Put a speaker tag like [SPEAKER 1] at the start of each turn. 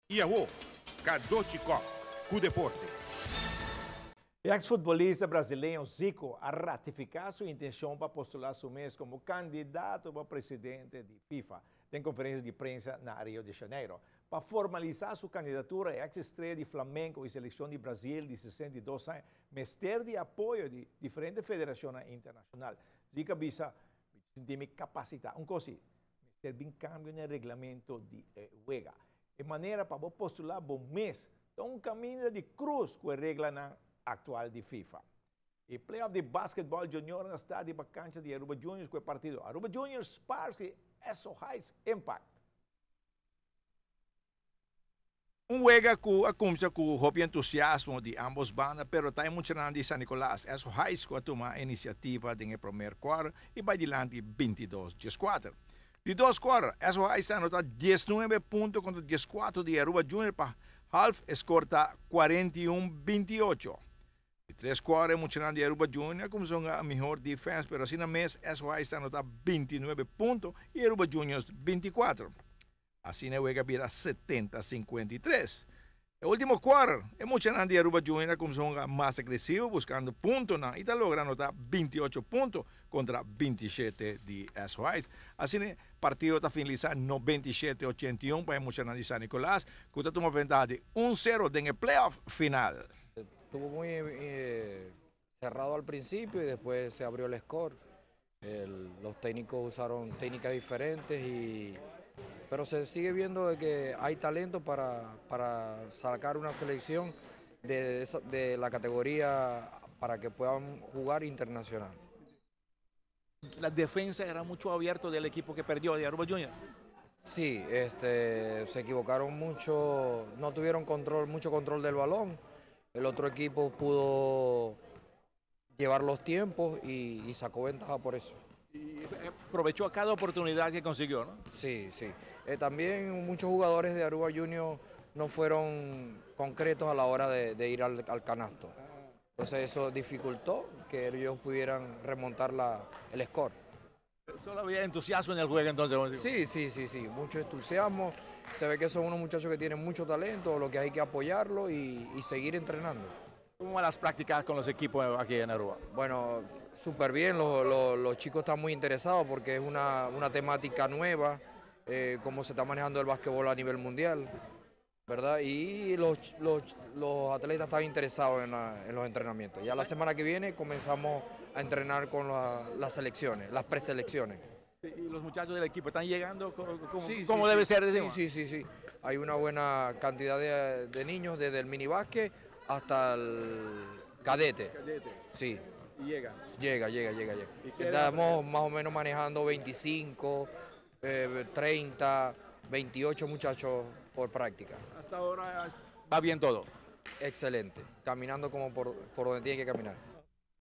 [SPEAKER 1] Iaô, Kadochicó, com deporte.
[SPEAKER 2] O ex-futbolista brasileiro Zico a ratificar sua intenção para postular seu mês como candidato para presidente de FIFA. Tem conferência de imprensa na Rio de Janeiro. Para formalizar sua candidatura, a ex-estreia de Flamengo e seleção de Brasil de 62 anos, mas ter de apoio de diferentes federações internacionais. Zico visa tem capacidade, coisa, ter bem cambio no regulamento de UEFA. De maneira para postular bom mês, então caminho de cruz com a regra na atual de FIFA. E playoff de basquetebol junior na cidade de cancha de Aruba Juniors com o partido Aruba Juniors Sparks e SO Heights Impact.
[SPEAKER 3] Juega comienza con el entusiasmo de ambos bandas, pero está emocionante de San Nicolás. Eso High School toma iniciativa en el primer cuarto y va adelante 22-14. De dos cuartos, eso High está anotando 19 puntos contra 14 de Aruba Junior para half escorta 41-28. De tres cuartos, emocionante de Aruba Junior como son a mejor defensa, pero así en el mes, eso High está anotando 29 puntos y Aruba Juniors 24. Así no juega vira 70-53. El último cuarto, emocionante de Aruba Junior como son más agresivos buscando puntos y está logrando anotar 28 puntos contra 27 de SOI. Así el partido está finalizando 97-81 para emocionante de San Nicolás, que está tomando ventaja de 1-0 en el playoff final.
[SPEAKER 4] Estuvo muy cerrado al principio y después se abrió el score. Los técnicos usaron técnicas diferentes pero se sigue viendo de que hay talento para sacar una selección de la categoría para que puedan jugar internacional.
[SPEAKER 2] La defensa era mucho abierto del equipo que perdió de Aruba Junior.
[SPEAKER 4] Sí, se equivocaron mucho, no tuvieron mucho control del balón. El otro equipo pudo llevar los tiempos y sacó ventaja por eso.
[SPEAKER 2] Y aprovechó a cada oportunidad que consiguió, ¿no?
[SPEAKER 4] Sí, sí. También muchos jugadores de Aruba Junior no fueron concretos a la hora de ir al canasto. Entonces eso dificultó que ellos pudieran remontar el score.
[SPEAKER 2] Solo había entusiasmo en el juego entonces.
[SPEAKER 4] Sí, mucho entusiasmo. Se ve que son unos muchachos que tienen mucho talento, lo que hay que apoyarlo y seguir entrenando.
[SPEAKER 2] ¿Cómo van las prácticas con los equipos aquí en Aruba?
[SPEAKER 4] Bueno, súper bien, los chicos están muy interesados porque es una temática nueva, cómo se está manejando el básquetbol a nivel mundial, ¿verdad? Y los atletas están interesados en los entrenamientos. Ya la semana que viene comenzamos a entrenar con las selecciones, las preselecciones.
[SPEAKER 2] ¿Y los muchachos del equipo están llegando
[SPEAKER 4] como
[SPEAKER 2] debe ser?
[SPEAKER 4] Sí. Hay una buena cantidad de niños desde el minibásquet hasta el cadete. Sí.
[SPEAKER 2] Y llega.
[SPEAKER 4] Llega. Estamos más o menos manejando 25, 30, 28 muchachos por práctica.
[SPEAKER 2] Hasta ahora va bien todo.
[SPEAKER 4] Excelente, caminando como por donde tiene que caminar.